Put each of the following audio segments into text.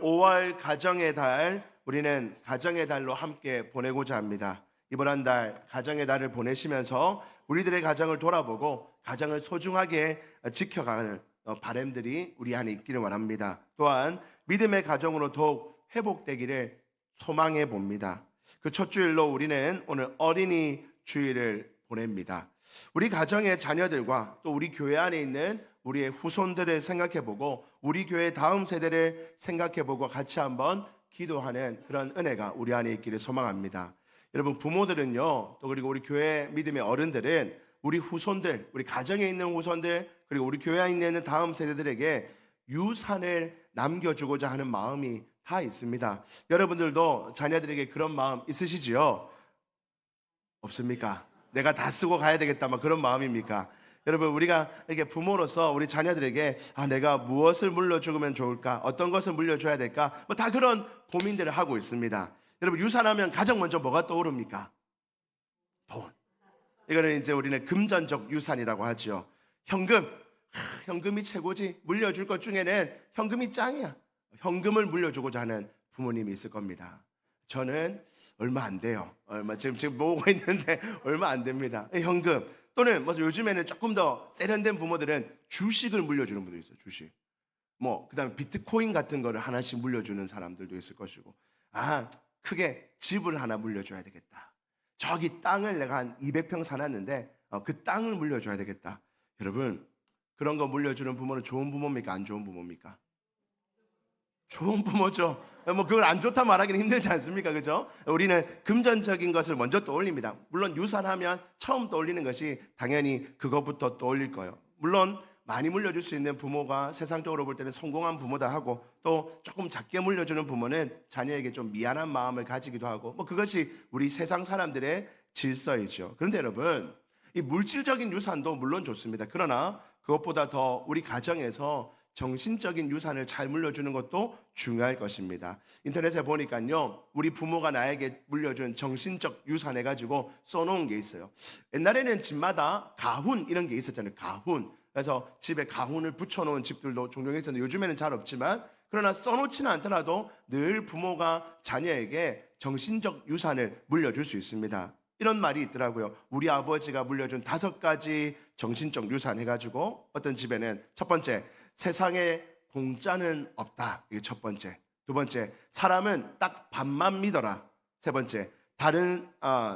5월 가정의 달, 우리는 가정의 달로 함께 보내고자 합니다. 이번 한 달 가정의 달을 보내시면서 우리들의 가정을 돌아보고 가정을 소중하게 지켜가는 바람들이 우리 안에 있기를 원합니다. 또한 믿음의 가정으로 더욱 회복되기를 소망해 봅니다. 그 첫 주일로 우리는 오늘 어린이 주일을 보냅니다. 우리 가정의 자녀들과 또 우리 교회 안에 있는 우리의 후손들을 생각해보고 우리 교회 다음 세대를 생각해보고 같이 한번 기도하는 그런 은혜가 우리 안에 있기를 소망합니다. 여러분, 부모들은요, 또 그리고 우리 교회 믿음의 어른들은 우리 후손들, 우리 가정에 있는 후손들, 그리고 우리 교회 안에 있는 다음 세대들에게 유산을 남겨주고자 하는 마음이 다 있습니다. 여러분들도 자녀들에게 그런 마음 있으시지요? 없습니까? 내가 다 쓰고 가야 되겠다, 막 그런 마음입니까? 여러분, 우리가 이렇게 부모로서 우리 자녀들에게 내가 무엇을 물려주면 좋을까? 어떤 것을 물려줘야 될까? 뭐 다 그런 고민들을 하고 있습니다. 여러분, 유산하면 가장 먼저 뭐가 떠오릅니까? 돈. 이거는 이제 우리는 금전적 유산이라고 하죠. 현금. 현금이 최고지. 물려줄 것 중에는 현금이 짱이야. 현금을 물려주고자 하는 부모님이 있을 겁니다. 저는 얼마 안 돼요. 지금 모으고 있는데 얼마 안 됩니다. 현금. 또는 뭐 요즘에는 조금 더 세련된 부모들은 주식을 물려주는 분도 있어요. 주식. 그다음에 비트코인 같은 거를 하나씩 물려주는 사람들도 있을 것이고. 크게 집을 하나 물려줘야 되겠다. 저기 땅을 내가 한 200평 사놨는데 그 땅을 물려줘야 되겠다. 여러분, 그런 거 물려주는 부모는 좋은 부모입니까? 안 좋은 부모입니까? 좋은 부모죠. 그걸 안 좋다 말하기는 힘들지 않습니까? 그죠? 우리는 금전적인 것을 먼저 떠올립니다. 물론 유산하면 처음 떠올리는 것이 당연히 그것부터 떠올릴 거예요. 물론 많이 물려줄 수 있는 부모가 세상적으로 볼 때는 성공한 부모다 하고, 또 조금 작게 물려주는 부모는 자녀에게 좀 미안한 마음을 가지기도 하고, 그것이 우리 세상 사람들의 질서이죠. 그런데 여러분, 이 물질적인 유산도 물론 좋습니다. 그러나 그것보다 더 우리 가정에서 정신적인 유산을 잘 물려주는 것도 중요할 것입니다. 인터넷에 보니까요, 우리 부모가 나에게 물려준 정신적 유산 해가지고 써놓은 게 있어요. 옛날에는 집마다 가훈 이런 게 있었잖아요. 가훈. 그래서 집에 가훈을 붙여놓은 집들도 종종 있었는데 요즘에는 잘 없지만, 그러나 써놓지는 않더라도 늘 부모가 자녀에게 정신적 유산을 물려줄 수 있습니다. 이런 말이 있더라고요. 우리 아버지가 물려준 5가지 정신적 유산 해가지고 어떤 집에는 첫 번째, 세상에 공짜는 없다. 이게 첫 번째. 두 번째, 사람은 딱 반만 믿어라. 세 번째,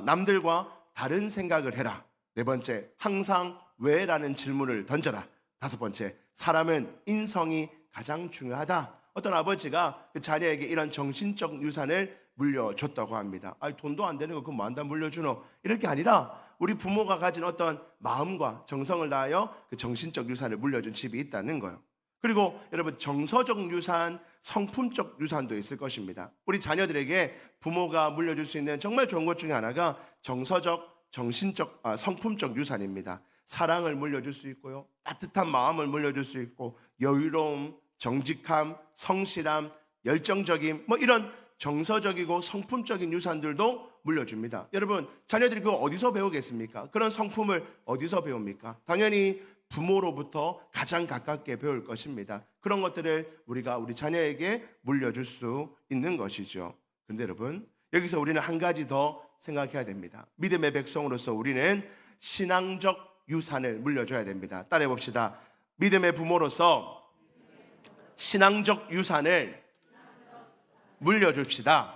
남들과 다른 생각을 해라. 네 번째, 항상 왜라는 질문을 던져라. 다섯 번째, 사람은 인성이 가장 중요하다. 어떤 아버지가 그 자녀에게 이런 정신적 유산을 물려줬다고 합니다. 돈도 안 되는 거 그거 뭐 한다 물려주노? 이럴 게 아니라 우리 부모가 가진 어떤 마음과 정성을 다하여 그 정신적 유산을 물려준 집이 있다는 거예요. 그리고 여러분, 정서적 유산, 성품적 유산도 있을 것입니다. 우리 자녀들에게 부모가 물려줄 수 있는 정말 좋은 것 중에 하나가 정서적, 정신적, 성품적 유산입니다. 사랑을 물려줄 수 있고요, 따뜻한 마음을 물려줄 수 있고, 여유로움, 정직함, 성실함, 열정적임, 이런 정서적이고 성품적인 유산들도 물려줍니다. 여러분, 자녀들이 그거 어디서 배우겠습니까? 그런 성품을 어디서 배웁니까? 당연히 부모로부터 가장 가깝게 배울 것입니다. 그런 것들을 우리가 우리 자녀에게 물려줄 수 있는 것이죠. 그런데 여러분, 여기서 우리는 한 가지 더 생각해야 됩니다. 믿음의 백성으로서 우리는 신앙적 유산을 물려줘야 됩니다. 따라해 봅시다. 믿음의 부모로서 신앙적 유산을 물려줍시다.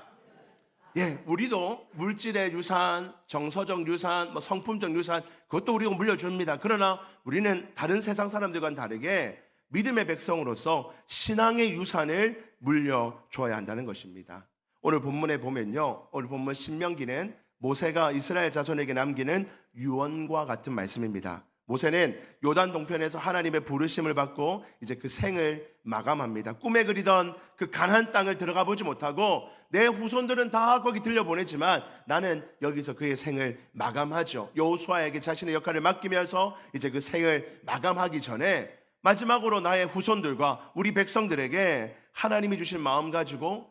우리도 물질의 유산, 정서적 유산, 성품적 유산, 그것도 우리가 물려줍니다. 그러나 우리는 다른 세상 사람들과는 다르게 믿음의 백성으로서 신앙의 유산을 물려줘야 한다는 것입니다. 오늘 본문에 보면요, 오늘 본문 신명기는 모세가 이스라엘 자손에게 남기는 유언과 같은 말씀입니다. 모세는 요단 동편에서 하나님의 부르심을 받고 이제 그 생을 마감합니다. 꿈에 그리던 그 가나안 땅을 들어가 보지 못하고 내 후손들은 다 거기 들려보내지만 나는 여기서 그의 생을 마감하죠. 여호수아에게 자신의 역할을 맡기면서 이제 그 생을 마감하기 전에 마지막으로 나의 후손들과 우리 백성들에게 하나님이 주신 마음 가지고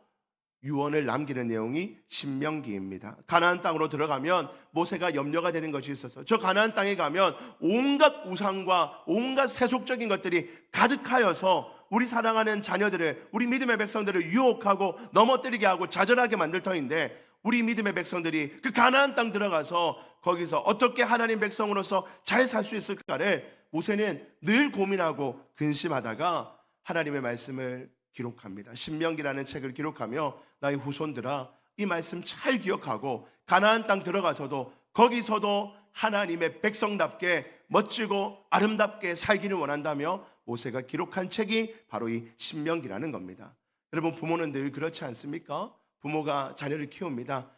유언을 남기는 내용이 신명기입니다. 가나안 땅으로 들어가면 모세가 염려가 되는 것이 있어서 저 가나안 땅에 가면 온갖 우상과 온갖 세속적인 것들이 가득하여서 우리 사랑하는 자녀들을, 우리 믿음의 백성들을 유혹하고 넘어뜨리게 하고 좌절하게 만들 터인데, 우리 믿음의 백성들이 그 가나안 땅 들어가서 거기서 어떻게 하나님 백성으로서 잘 살 수 있을까를 모세는 늘 고민하고 근심하다가 하나님의 말씀을 기록합니다. 신명기라는 책을 기록하며 나의 후손들아, 이 말씀 잘 기억하고 가나안 땅 들어가서도 거기서도 하나님의 백성답게 멋지고 아름답게 살기를 원한다며 모세가 기록한 책이 바로 이 신명기라는 겁니다. 여러분, 부모는 늘 그렇지 않습니까? 부모가 자녀를 키웁니다.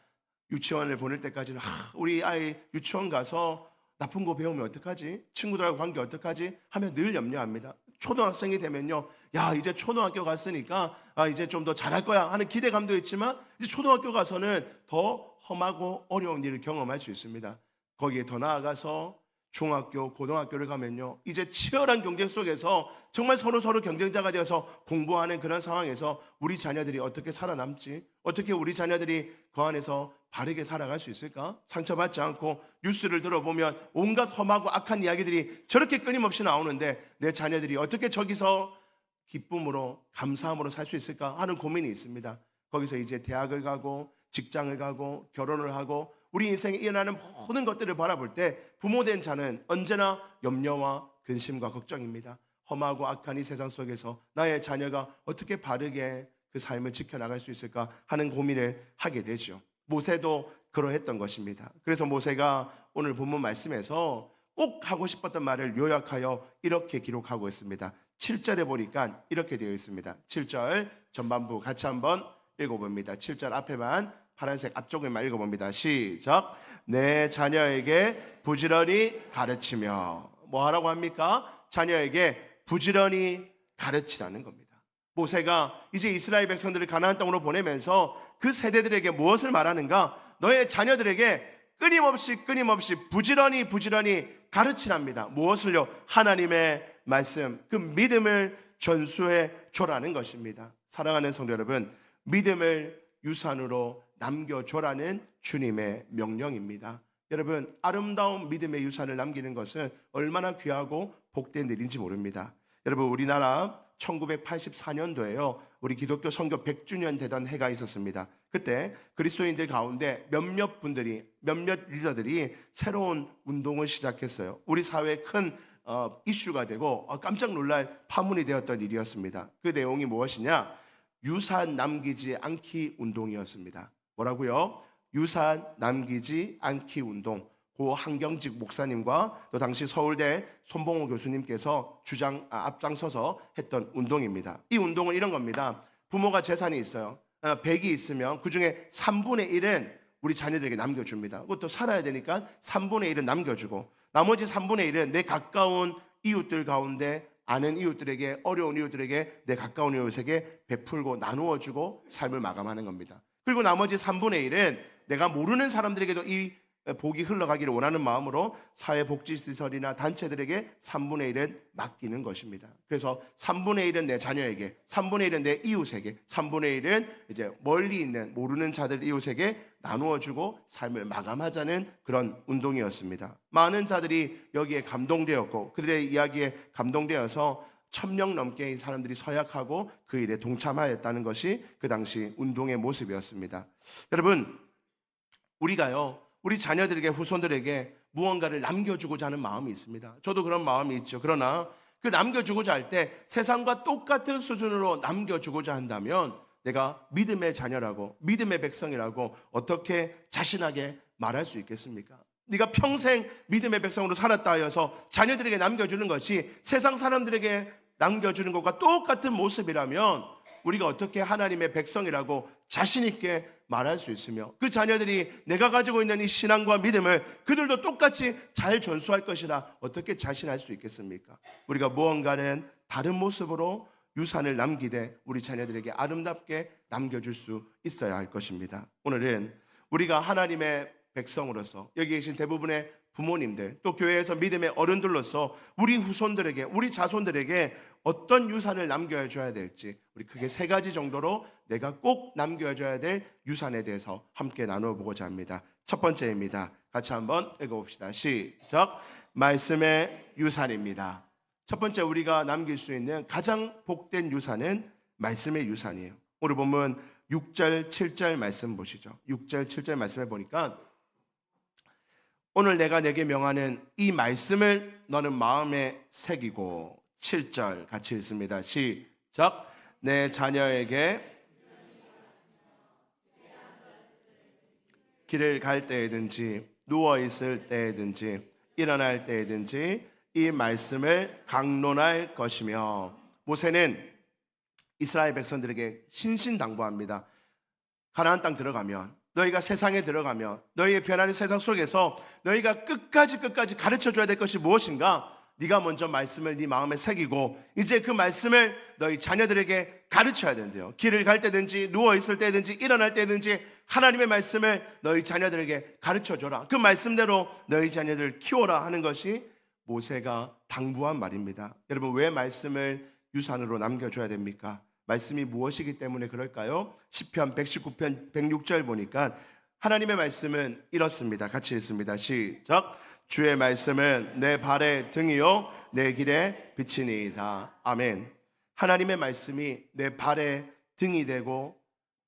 유치원을 보낼 때까지는 우리 아이 유치원 가서 나쁜 거 배우면 어떡하지? 친구들하고 관계 어떡하지? 하며 늘 염려합니다. 초등학생이 되면요, 야, 이제 초등학교 갔으니까 이제 좀 더 잘할 거야 하는 기대감도 있지만, 이제 초등학교 가서는 더 험하고 어려운 일을 경험할 수 있습니다. 거기에 더 나아가서 중학교, 고등학교를 가면요, 이제 치열한 경쟁 속에서 정말 서로 경쟁자가 되어서 공부하는 그런 상황에서 우리 자녀들이 어떻게 살아남지, 어떻게 우리 자녀들이 그 안에서 바르게 살아갈 수 있을까? 상처받지 않고 뉴스를 들어보면 온갖 험하고 악한 이야기들이 저렇게 끊임없이 나오는데 내 자녀들이 어떻게 저기서 기쁨으로 감사함으로 살 수 있을까 하는 고민이 있습니다. 거기서 이제 대학을 가고 직장을 가고 결혼을 하고 우리 인생에 일어나는 모든 것들을 바라볼 때 부모된 자는 언제나 염려와 근심과 걱정입니다. 험하고 악한 이 세상 속에서 나의 자녀가 어떻게 바르게 그 삶을 지켜나갈 수 있을까 하는 고민을 하게 되죠. 모세도 그러했던 것입니다. 그래서 모세가 오늘 본문 말씀에서 꼭 하고 싶었던 말을 요약하여 이렇게 기록하고 있습니다. 7절에 보니까 이렇게 되어 있습니다. 7절 전반부 같이 한번 읽어봅니다. 7절 앞에만 파란색 앞쪽에만 읽어봅니다. 시작. 내 자녀에게 부지런히 가르치며, 뭐 하라고 합니까? 자녀에게 부지런히 가르치라는 겁니다. 모세가 이제 이스라엘 백성들을 가나안 땅으로 보내면서 그 세대들에게 무엇을 말하는가? 너의 자녀들에게 끊임없이 부지런히 가르치랍니다. 무엇을요? 하나님의 말씀, 그 믿음을 전수해 줘라는 것입니다. 사랑하는 성도 여러분, 믿음을 유산으로 남겨줘라는 주님의 명령입니다. 여러분, 아름다운 믿음의 유산을 남기는 것은 얼마나 귀하고 복된 일인지 모릅니다. 여러분, 우리나라 1984년도에요 우리 기독교 선교 100주년 되던 해가 있었습니다. 그때 그리스도인들 가운데 몇몇 리더들이 새로운 운동을 시작했어요. 우리 사회에 큰 이슈가 되고 깜짝 놀랄 파문이 되었던 일이었습니다. 그 내용이 무엇이냐? 유산 남기지 않기 운동이었습니다. 뭐라고요? 유산 남기지 않기 운동. 고 한경직 목사님과 또 당시 서울대 손봉호 교수님께서 앞장서서 했던 운동입니다. 이 운동은 이런 겁니다. 부모가 재산이 있어요. 100이 있으면 그중에 3분의 1은 우리 자녀들에게 남겨줍니다. 그것도 살아야 되니까 3분의 1은 남겨주고 나머지 3분의 1은 내 가까운 이웃들 가운데 아는 이웃들에게, 어려운 이웃들에게, 내 가까운 이웃에게 베풀고 나누어주고 삶을 마감하는 겁니다. 그리고 나머지 3분의 1은 내가 모르는 사람들에게도 이 복이 흘러가기를 원하는 마음으로 사회복지시설이나 단체들에게 3분의 1은 맡기는 것입니다. 그래서 3분의 1은 내 자녀에게, 3분의 1은 내 이웃에게, 3분의 1은 이제 멀리 있는 모르는 자들 이웃에게 나누어주고 삶을 마감하자는 그런 운동이었습니다. 많은 자들이 여기에 감동되었고 그들의 이야기에 감동되어서 1000명 넘게 사람들이 서약하고 그 일에 동참하였다는 것이 그 당시 운동의 모습이었습니다. 여러분, 우리가요 우리 자녀들에게, 후손들에게 무언가를 남겨주고자 하는 마음이 있습니다. 저도 그런 마음이 있죠. 그러나 그 남겨주고자 할 때 세상과 똑같은 수준으로 남겨주고자 한다면 내가 믿음의 자녀라고, 믿음의 백성이라고 어떻게 자신하게 말할 수 있겠습니까? 네가 평생 믿음의 백성으로 살았다 하여서 자녀들에게 남겨주는 것이 세상 사람들에게 남겨주는 것과 똑같은 모습이라면 우리가 어떻게 하나님의 백성이라고 자신 있게 말할 수 있으며 그 자녀들이 내가 가지고 있는 이 신앙과 믿음을 그들도 똑같이 잘 전수할 것이라 어떻게 자신할 수 있겠습니까? 우리가 무언가는 다른 모습으로 유산을 남기되 우리 자녀들에게 아름답게 남겨줄 수 있어야 할 것입니다. 오늘은 우리가 하나님의 백성으로서 여기 계신 대부분의 부모님들, 또 교회에서 믿음의 어른들로서 우리 후손들에게, 우리 자손들에게 어떤 유산을 남겨줘야 될지 우리 크게 3가지 정도로 내가 꼭 남겨줘야 될 유산에 대해서 함께 나눠보고자 합니다. 첫 번째입니다. 같이 한번 읽어봅시다. 시작. 말씀의 유산입니다. 첫 번째 우리가 남길 수 있는 가장 복된 유산은 말씀의 유산이에요. 오늘 본문 6절, 7절 말씀 보시죠. 6절, 7절 말씀에 보니까 오늘 내가 내게 명하는 이 말씀을 너는 마음에 새기고 7절 같이 읽습니다. 시작. 내 자녀에게 길을 갈 때에든지 누워 있을 때에든지 일어날 때에든지 이 말씀을 강론할 것이며 모세는 이스라엘 백성들에게 신신당부합니다. 가나안 땅 들어가면 너희가 세상에 들어가면 너희의 변하는 세상 속에서 너희가 끝까지 가르쳐줘야 될 것이 무엇인가? 네가 먼저 말씀을 네 마음에 새기고 이제 그 말씀을 너희 자녀들에게 가르쳐야 된대요. 길을 갈 때든지 누워있을 때든지 일어날 때든지 하나님의 말씀을 너희 자녀들에게 가르쳐줘라. 그 말씀대로 너희 자녀들을 키워라 하는 것이 모세가 당부한 말입니다. 여러분, 왜 말씀을 유산으로 남겨줘야 됩니까? 말씀이 무엇이기 때문에 그럴까요? 시편 119편 106절 보니까 하나님의 말씀은 이렇습니다. 같이 읽습니다. 시작. 주의 말씀은 내 발의 등이요 내 길의 빛이니이다. 아멘. 하나님의 말씀이 내 발의 등이 되고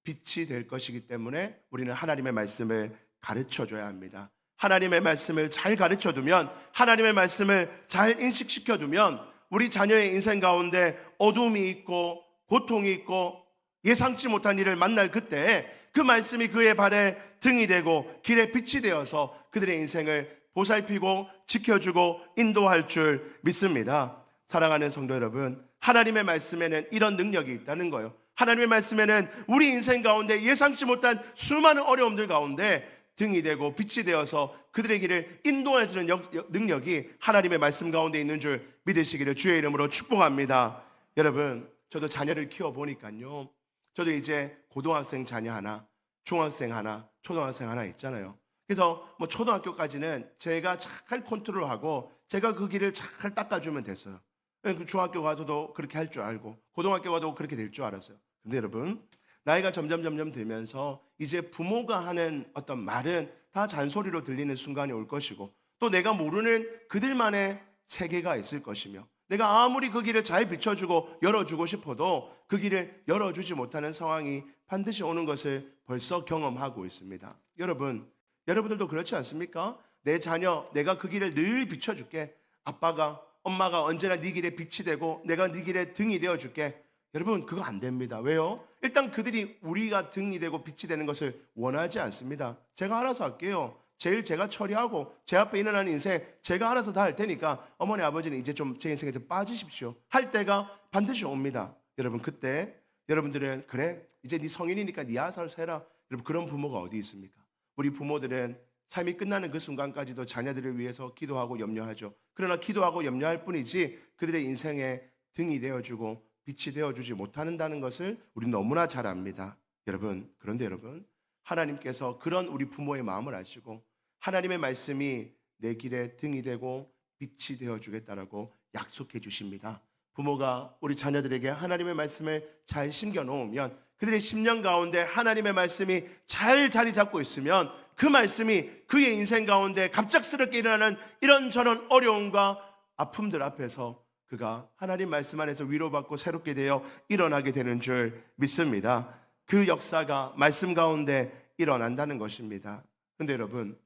빛이 될 것이기 때문에 우리는 하나님의 말씀을 가르쳐줘야 합니다. 하나님의 말씀을 잘 가르쳐두면, 하나님의 말씀을 잘 인식시켜두면 우리 자녀의 인생 가운데 어둠이 있고 고통이 있고 예상치 못한 일을 만날 그때 그 말씀이 그의 발에 등이 되고 길의 빛이 되어서 그들의 인생을 보살피고 지켜주고 인도할 줄 믿습니다. 사랑하는 성도 여러분, 하나님의 말씀에는 이런 능력이 있다는 거예요. 하나님의 말씀에는 우리 인생 가운데 예상치 못한 수많은 어려움들 가운데 등이 되고 빛이 되어서 그들의 길을 인도해주는 능력이 하나님의 말씀 가운데 있는 줄 믿으시기를 주의 이름으로 축복합니다. 여러분, 저도 자녀를 키워보니까요, 저도 이제 고등학생 자녀 하나, 중학생 하나, 초등학생 하나 있잖아요. 그래서 뭐 초등학교까지는 제가 잘 컨트롤하고 제가 그 길을 잘 닦아주면 됐어요. 그 중학교 가서도 그렇게 할 줄 알고 고등학교 가도 그렇게 될 줄 알았어요. 근데 여러분, 나이가 점점 들면서 이제 부모가 하는 어떤 말은 다 잔소리로 들리는 순간이 올 것이고 또 내가 모르는 그들만의 세계가 있을 것이며 내가 아무리 그 길을 잘 비춰주고 열어주고 싶어도 그 길을 열어주지 못하는 상황이 반드시 오는 것을 벌써 경험하고 있습니다. 여러분들도 그렇지 않습니까? 내 자녀, 내가 그 길을 늘 비춰줄게. 아빠가, 엄마가 언제나 네 길에 빛이 되고 내가 네 길에 등이 되어줄게. 여러분, 그거 안 됩니다. 왜요? 일단 그들이 우리가 등이 되고 빛이 되는 것을 원하지 않습니다. 제가 알아서 할게요. 제가 처리하고 제 앞에 일어나는 인생 제가 알아서 다 할 테니까 어머니 아버지는 이제 좀 제 인생에 좀 빠지십시오 할 때가 반드시 옵니다. 여러분, 그때 여러분들은 그래 이제 네 성인이니까 네 알아서 해라. 여러분, 그런 부모가 어디 있습니까? 우리 부모들은 삶이 끝나는 그 순간까지도 자녀들을 위해서 기도하고 염려하죠. 그러나 기도하고 염려할 뿐이지 그들의 인생에 등이 되어주고 빛이 되어주지 못한다는 것을 우리는 너무나 잘 압니다. 그런데 여러분, 하나님께서 그런 우리 부모의 마음을 아시고 하나님의 말씀이 내 길에 등이 되고 빛이 되어주겠다라고 약속해 주십니다. 부모가 우리 자녀들에게 하나님의 말씀을 잘 심겨놓으면 그들의 심령 가운데 하나님의 말씀이 잘 자리 잡고 있으면 그 말씀이 그의 인생 가운데 갑작스럽게 일어나는 이런저런 어려움과 아픔들 앞에서 그가 하나님 말씀 안에서 위로받고 새롭게 되어 일어나게 되는 줄 믿습니다. 그 역사가 말씀 가운데 일어난다는 것입니다. 그런데 여러분,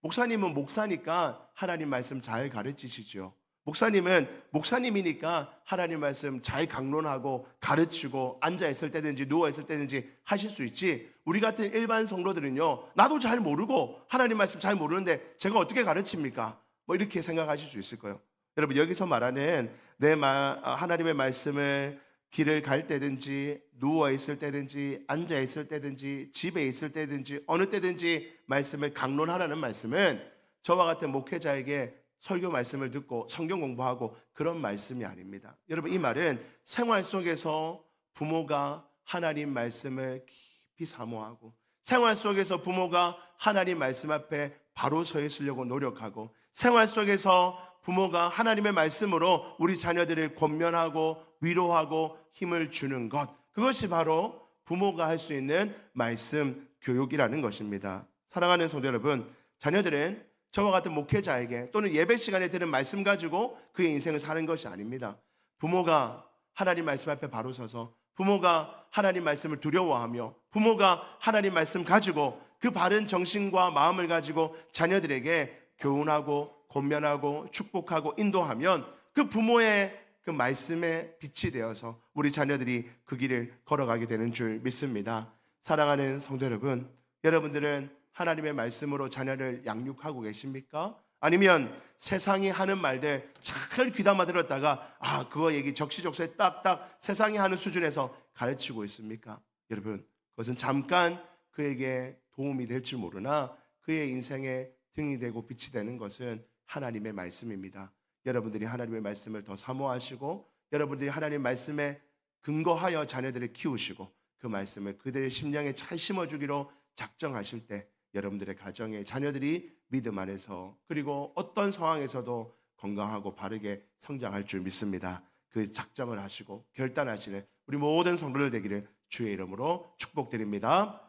목사님은 목사니까 하나님 말씀 잘 가르치시죠. 목사님은 목사님이니까 하나님 말씀 잘 강론하고 가르치고 앉아있을 때든지 누워있을 때든지 하실 수 있지, 우리 같은 일반 성도들은요, 나도 잘 모르고 하나님 말씀 잘 모르는데 제가 어떻게 가르칩니까? 뭐 이렇게 생각하실 수 있을 거예요. 여러분, 여기서 말하는 하나님의 말씀을 길을 갈 때든지 누워있을 때든지 앉아있을 때든지 집에 있을 때든지 어느 때든지 말씀을 강론하라는 말씀은 저와 같은 목회자에게 설교 말씀을 듣고 성경 공부하고 그런 말씀이 아닙니다. 여러분, 이 말은 생활 속에서 부모가 하나님 말씀을 깊이 사모하고 생활 속에서 부모가 하나님 말씀 앞에 바로 서 있으려고 노력하고 생활 속에서 부모가 하나님의 말씀으로 우리 자녀들을 권면하고 위로하고 힘을 주는 것, 그것이 바로 부모가 할 수 있는 말씀 교육이라는 것입니다. 사랑하는 성도 여러분, 자녀들은 저와 같은 목회자에게 또는 예배 시간에 들은 말씀 가지고 그의 인생을 사는 것이 아닙니다. 부모가 하나님 말씀 앞에 바로 서서 부모가 하나님 말씀을 두려워하며 부모가 하나님 말씀 가지고 그 바른 정신과 마음을 가지고 자녀들에게 교훈하고 권면하고 축복하고 인도하면 그 부모의 그 말씀에 빛이 되어서 우리 자녀들이 그 길을 걸어가게 되는 줄 믿습니다. 사랑하는 성도 여러분, 여러분들은 하나님의 말씀으로 자녀를 양육하고 계십니까? 아니면 세상이 하는 말들 잘 귀담아 들었다가 그거 얘기 적시적소에 딱딱 세상이 하는 수준에서 가르치고 있습니까? 여러분, 그것은 잠깐 그에게 도움이 될 줄 모르나 그의 인생에 등이 되고 빛이 되는 것은 하나님의 말씀입니다. 여러분들이 하나님의 말씀을 더 사모하시고 여러분들이 하나님의 말씀에 근거하여 자녀들을 키우시고 그 말씀을 그들의 심령에 잘 심어주기로 작정하실 때 여러분들의 가정에 자녀들이 믿음 안에서 그리고 어떤 상황에서도 건강하고 바르게 성장할 줄 믿습니다. 그 작정을 하시고 결단하시는 우리 모든 성도들 되기를 주의 이름으로 축복드립니다.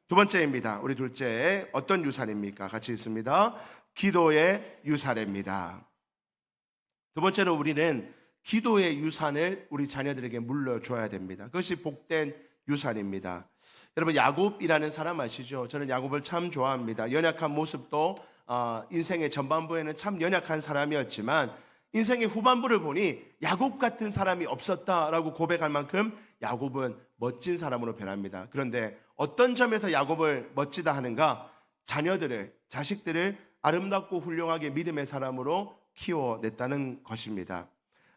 두 번째입니다. 우리 둘째 어떤 유산입니까? 같이 읽습니다. 기도의 유산입니다. 두 번째로 우리는 기도의 유산을 우리 자녀들에게 물려줘야 됩니다. 그것이 복된 유산입니다. 여러분, 야곱이라는 사람 아시죠? 저는 야곱을 참 좋아합니다. 연약한 모습도 인생의 전반부에는 참 연약한 사람이었지만 인생의 후반부를 보니 야곱 같은 사람이 없었다라고 고백할 만큼 야곱은 멋진 사람으로 변합니다. 그런데 어떤 점에서 야곱을 멋지다 하는가? 자식들을 아름답고 훌륭하게 믿음의 사람으로 키워냈다는 것입니다.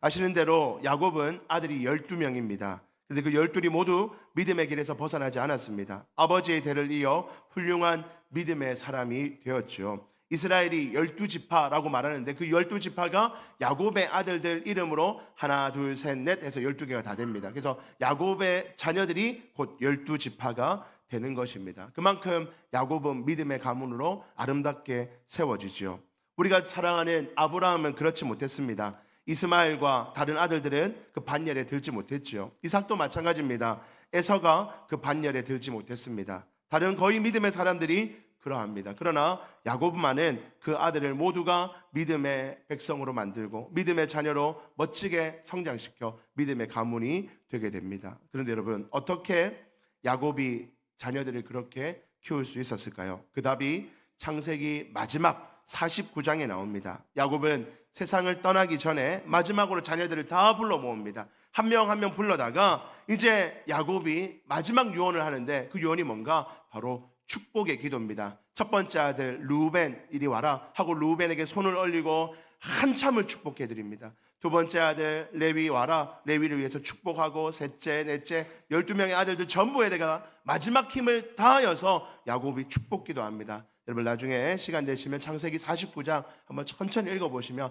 아시는 대로 야곱은 아들이 12명입니다. 그런데 그 12이 모두 믿음의 길에서 벗어나지 않았습니다. 아버지의 대를 이어 훌륭한 믿음의 사람이 되었죠. 이스라엘이 12지파라고 말하는데 그 12지파가 야곱의 아들들 이름으로 하나, 둘, 셋, 넷 해서 12개가 다 됩니다. 그래서 야곱의 자녀들이 곧 12지파가 되는 것입니다. 그만큼 야곱은 믿음의 가문으로 아름답게 세워지죠. 우리가 사랑하는 아브라함은 그렇지 못했습니다. 이스마엘과 다른 아들들은 그 반열에 들지 못했죠. 이삭도 마찬가지입니다. 에서가 그 반열에 들지 못했습니다. 다른 거의 믿음의 사람들이 그러합니다. 그러나 야곱만은 그 아들을 모두가 믿음의 백성으로 만들고 믿음의 자녀로 멋지게 성장시켜 믿음의 가문이 되게 됩니다. 그런데 여러분, 어떻게 야곱이 자녀들을 그렇게 키울 수 있었을까요? 그 답이 창세기 마지막 49장에 나옵니다. 야곱은 세상을 떠나기 전에 마지막으로 자녀들을 다 불러 모읍니다. 한 명 한 명 불러다가 이제 야곱이 마지막 유언을 하는데 그 유언이 뭔가? 바로 축복의 기도입니다. 첫 번째 아들 루벤 이리 와라 하고 루벤에게 손을 올리고 한참을 축복해 드립니다. 두 번째 아들 레위 와라, 레위를 위해서 축복하고 셋째, 넷째 12명의 아들들 전부에다가 마지막 힘을 다하여서 야곱이 축복 기도합니다. 여러분, 나중에 시간 되시면 창세기 49장 한번 천천히 읽어보시면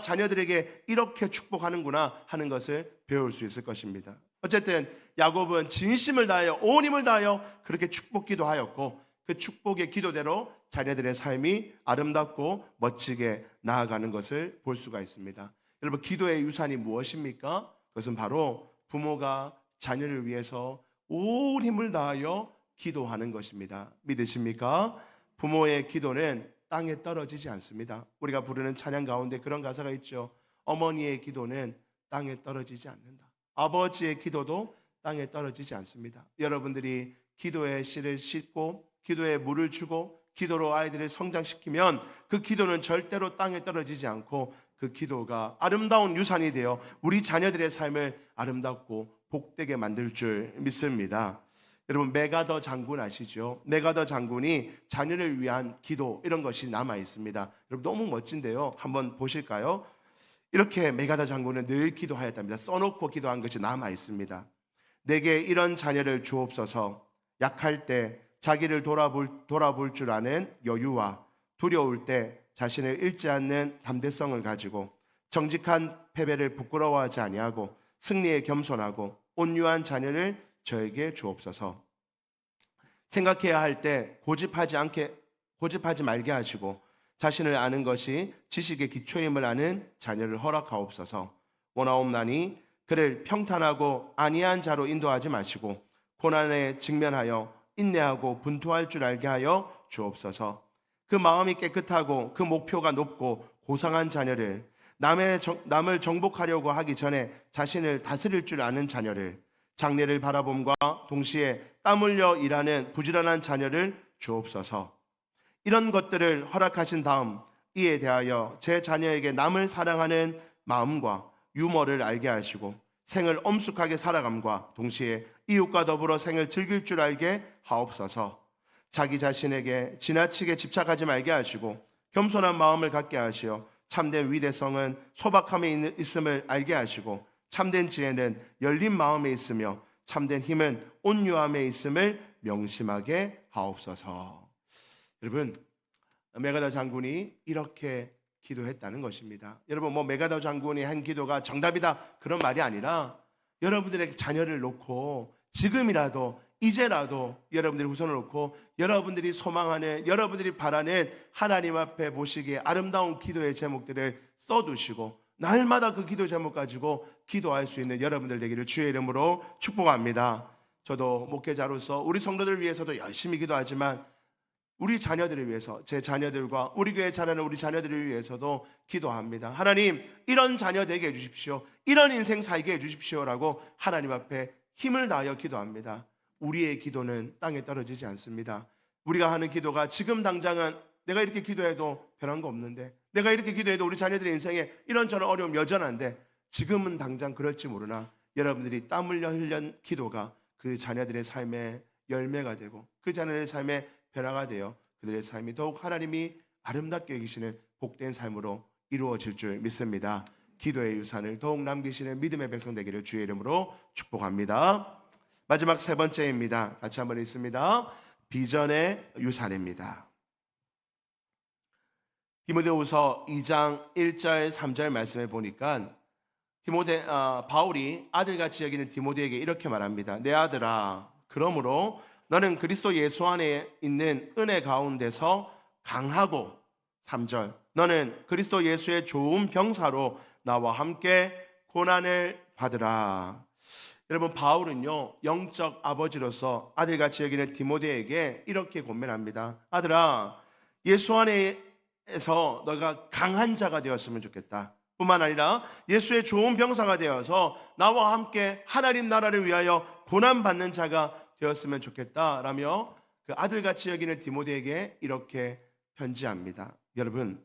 자녀들에게 이렇게 축복하는구나 하는 것을 배울 수 있을 것입니다. 어쨌든 야곱은 진심을 다하여 온 힘을 다하여 그렇게 축복 기도하였고 그 축복의 기도대로 자녀들의 삶이 아름답고 멋지게 나아가는 것을 볼 수가 있습니다. 여러분, 기도의 유산이 무엇입니까? 그것은 바로 부모가 자녀를 위해서 온 힘을 다하여 기도하는 것입니다. 믿으십니까? 부모의 기도는 땅에 떨어지지 않습니다. 우리가 부르는 찬양 가운데 그런 가사가 있죠. 어머니의 기도는 땅에 떨어지지 않는다. 아버지의 기도도 땅에 떨어지지 않습니다. 여러분들이 기도의 씨를 싣고 기도에 물을 주고 기도로 아이들을 성장시키면 그 기도는 절대로 땅에 떨어지지 않고 그 기도가 아름다운 유산이 되어 우리 자녀들의 삶을 아름답고 복되게 만들 줄 믿습니다. 여러분, 메가더 장군 아시죠? 메가더 장군이 자녀를 위한 기도 이런 것이 남아 있습니다. 여러분, 너무 멋진데요. 한번 보실까요? 이렇게 메가더 장군은 늘 기도하였답니다. 써놓고 기도한 것이 남아 있습니다. 내게 이런 자녀를 주옵소서. 약할 때 자기를 돌아볼 줄 아는 여유와 두려울 때 자신을 잃지 않는 담대성을 가지고 정직한 패배를 부끄러워하지 아니하고 승리에 겸손하고 온유한 자녀를 저에게 주옵소서. 생각해야 할 때 고집하지 말게 하시고 자신을 아는 것이 지식의 기초임을 아는 자녀를 허락하옵소서. 원하옵나니 그를 평탄하고 안이한 자로 인도하지 마시고 고난에 직면하여 인내하고 분투할 줄 알게 하여 주옵소서. 그 마음이 깨끗하고 그 목표가 높고 고상한 자녀를, 남을 정복하려고 하기 전에 자신을 다스릴 줄 아는 자녀를, 장래를 바라봄과 동시에 땀 흘려 일하는 부지런한 자녀를 주옵소서. 이런 것들을 허락하신 다음 이에 대하여 제 자녀에게 남을 사랑하는 마음과 유머를 알게 하시고 생을 엄숙하게 살아감과 동시에 이웃과 더불어 생을 즐길 줄 알게 하옵소서. 자기 자신에게 지나치게 집착하지 말게 하시고 겸손한 마음을 갖게 하시어 참된 위대성은 소박함에 있음을 알게 하시고 참된 지혜는 열린 마음에 있으며 참된 힘은 온유함에 있음을 명심하게 하옵소서. 여러분, 메가다 장군이 이렇게 기도했다는 것입니다. 여러분, 메가다 장군이 한 기도가 정답이다 그런 말이 아니라 여러분들의 자녀를 놓고 지금이라도 이제라도 여러분들의 후손을 놓고 여러분들이 소망하는, 여러분들이 바라는 하나님 앞에 보시기에 아름다운 기도의 제목들을 써두시고 날마다 그 기도 제목 가지고 기도할 수 있는 여러분들 되기를 주의 이름으로 축복합니다. 저도 목회자로서 우리 성도들을 위해서도 열심히 기도하지만 우리 자녀들을 위해서, 제 자녀들과 우리 교회 자라는 우리 자녀들을 위해서도 기도합니다. 하나님, 이런 자녀 되게 해주십시오. 이런 인생 살게 해주십시오라고 하나님 앞에 힘을 다하여 기도합니다. 우리의 기도는 땅에 떨어지지 않습니다. 우리가 하는 기도가 지금 당장은 내가 이렇게 기도해도 변한 거 없는데, 내가 이렇게 기도해도 우리 자녀들의 인생에 이런저런 어려움 여전한데, 지금은 당장 그럴지 모르나 여러분들이 땀 흘려 흘린 기도가 그 자녀들의 삶의 열매가 되고 그 자녀들의 삶의 변화가 되어 그들의 삶이 더욱 하나님이 아름답게 여기시는 복된 삶으로 이루어질 줄 믿습니다. 기도의 유산을 더욱 남기시는 믿음의 백성 되기를 주의 이름으로 축복합니다. 마지막 세 번째입니다. 같이 한번 읽습니다. 비전의 유산입니다. 디모데후서 2장 1절 3절 말씀을 보니까 바울이 아들같이 여기는 디모데에게 이렇게 말합니다. 내 아들아, 그러므로 너는 그리스도 예수 안에 있는 은혜 가운데서 강하고, 3절, 너는 그리스도 예수의 좋은 병사로 나와 함께 고난을 받으라. 여러분, 바울은요 영적 아버지로서 아들같이 여기는 디모데에게 이렇게 권면합니다. 아들아, 예수 안에서 너가 강한 자가 되었으면 좋겠다. 뿐만 아니라 예수의 좋은 병사가 되어서 나와 함께 하나님 나라를 위하여 고난받는 자가 되었으면 좋겠다라며 그 아들같이 여기는 디모데에게 이렇게 편지합니다. 여러분,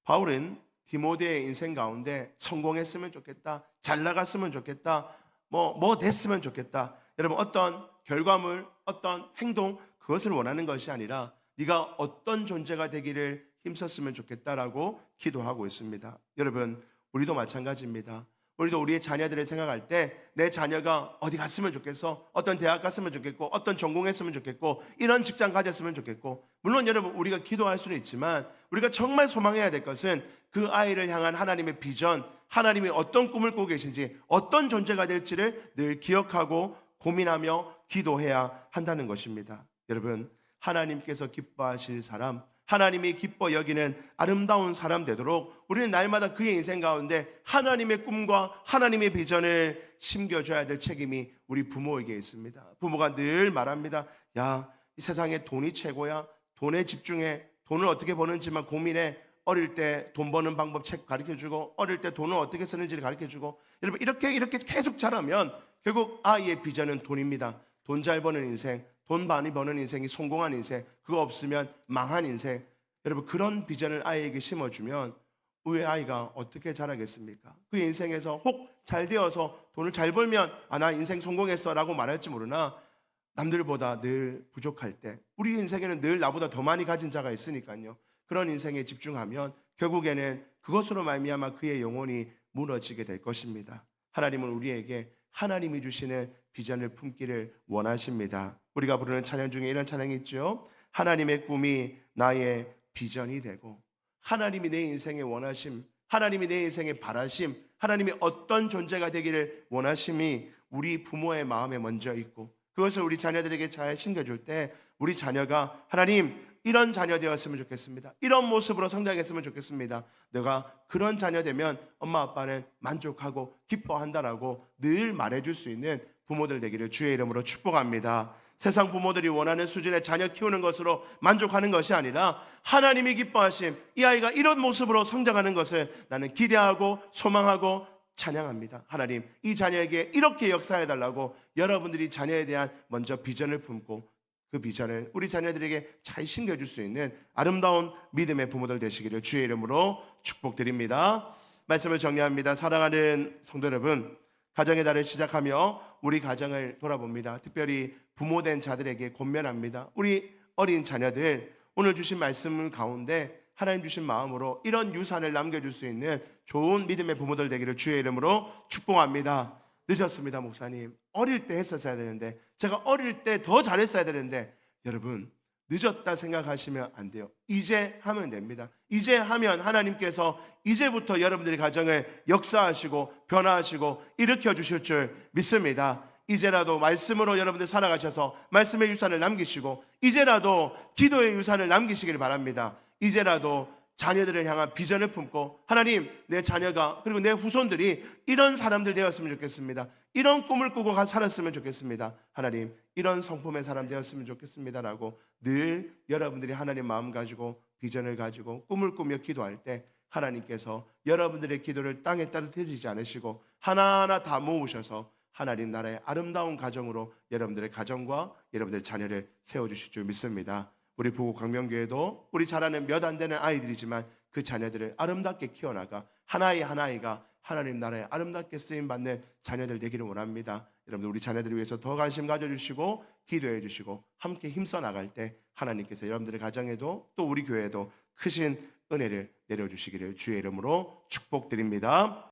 바울은 디모데의 인생 가운데 성공했으면 좋겠다, 잘 나갔으면 좋겠다, 뭐 됐으면 좋겠다, 여러분 어떤 결과물, 어떤 행동, 그것을 원하는 것이 아니라 네가 어떤 존재가 되기를 힘썼으면 좋겠다라고 기도하고 있습니다. 여러분, 우리도 마찬가지입니다. 우리도 우리의 자녀들을 생각할 때 내 자녀가 어디 갔으면 좋겠어, 어떤 대학 갔으면 좋겠고, 어떤 전공했으면 좋겠고, 이런 직장 가졌으면 좋겠고, 물론 여러분 우리가 기도할 수는 있지만 우리가 정말 소망해야 될 것은 그 아이를 향한 하나님의 비전, 하나님이 어떤 꿈을 꾸고 계신지, 어떤 존재가 될지를 늘 기억하고 고민하며 기도해야 한다는 것입니다. 여러분, 하나님께서 기뻐하실 사람, 하나님이 기뻐 여기는 아름다운 사람 되도록 우리는 날마다 그의 인생 가운데 하나님의 꿈과 하나님의 비전을 심겨줘야 될 책임이 우리 부모에게 있습니다. 부모가 늘 말합니다. 야, 이 세상에 돈이 최고야. 돈에 집중해. 돈을 어떻게 버는지만 고민해. 어릴 때 돈 버는 방법 책 가르쳐주고, 어릴 때 돈을 어떻게 쓰는지를 가르쳐주고. 여러분, 이렇게 계속 자라면 결국 아이의 비전은 돈입니다. 돈 잘 버는 인생, 돈 많이 버는 인생이 성공한 인생, 그거 없으면 망한 인생. 여러분, 그런 비전을 아이에게 심어주면 우리 아이가 어떻게 자라겠습니까? 그 인생에서 혹 잘 되어서 돈을 잘 벌면 나 인생 성공했어 라고 말할지 모르나, 남들보다 늘 부족할 때, 우리 인생에는 늘 나보다 더 많이 가진 자가 있으니까요, 그런 인생에 집중하면 결국에는 그것으로 말미암아 그의 영혼이 무너지게 될 것입니다. 하나님은 우리에게 하나님이 주시는 비전을 품기를 원하십니다. 우리가 부르는 찬양 중에 이런 찬양이 있죠. 하나님의 꿈이 나의 비전이 되고, 하나님이 내 인생의 원하심, 하나님이 내 인생의 바라심, 하나님이 어떤 존재가 되기를 원하심이 우리 부모의 마음에 먼저 있고, 그것을 우리 자녀들에게 잘 심겨줄 때 우리 자녀가 하나님, 이런 자녀 되었으면 좋겠습니다, 이런 모습으로 성장했으면 좋겠습니다, 내가 그런 자녀 되면 엄마 아빠는 만족하고 기뻐한다라고 늘 말해줄 수 있는 부모들 되기를 주의 이름으로 축복합니다. 세상 부모들이 원하는 수준의 자녀 키우는 것으로 만족하는 것이 아니라 하나님이 기뻐하심, 이 아이가 이런 모습으로 성장하는 것을 나는 기대하고 소망하고 찬양합니다. 하나님, 이 자녀에게 이렇게 역사해달라고 여러분들이 자녀에 대한 먼저 비전을 품고 그 비전을 우리 자녀들에게 잘 심겨줄 수 있는 아름다운 믿음의 부모들 되시기를 주의 이름으로 축복드립니다. 말씀을 정리합니다. 사랑하는 성도 여러분, 가정의 달을 시작하며 우리 가정을 돌아봅니다. 특별히 부모된 자들에게 권면합니다. 우리 어린 자녀들, 오늘 주신 말씀 가운데 하나님 주신 마음으로 이런 유산을 남겨줄 수 있는 좋은 믿음의 부모들 되기를 주의 이름으로 축복합니다. 늦었습니다, 목사님. 어릴 때 했었어야 되는데, 제가 어릴 때 더 잘했어야 되는데, 여러분, 늦었다 생각하시면 안 돼요. 이제 하면 됩니다. 이제 하면 하나님께서 이제부터 여러분들의 가정을 역사하시고 변화하시고 일으켜 주실 줄 믿습니다. 이제라도 말씀으로 여러분들 살아가셔서 말씀의 유산을 남기시고, 이제라도 기도의 유산을 남기시길 바랍니다. 이제라도 자녀들을 향한 비전을 품고, 하나님, 내 자녀가 그리고 내 후손들이 이런 사람들 되었으면 좋겠습니다. 이런 꿈을 꾸고 살았으면 좋겠습니다. 하나님, 이런 성품의 사람 되었으면 좋겠습니다라고 늘 여러분들이 하나님 마음 가지고 비전을 가지고 꿈을 꾸며 기도할 때 하나님께서 여러분들의 기도를 땅에 따뜻해지지 않으시고 하나하나 다 모으셔서 하나님 나라의 아름다운 가정으로 여러분들의 가정과 여러분들의 자녀를 세워주실 줄 믿습니다. 우리 부곡 광명교회도 우리 자라는 몇 안 되는 아이들이지만 그 자녀들을 아름답게 키워나가 하나이 하나이가 하나님 나라에 아름답게 쓰임받는 자녀들 되기를 원합니다. 여러분들 우리 자녀들을 위해서 더 관심 가져주시고 기도해 주시고 함께 힘써 나갈 때 하나님께서 여러분들의 가정에도 또 우리 교회에도 크신 은혜를 내려주시기를 주의 이름으로 축복드립니다.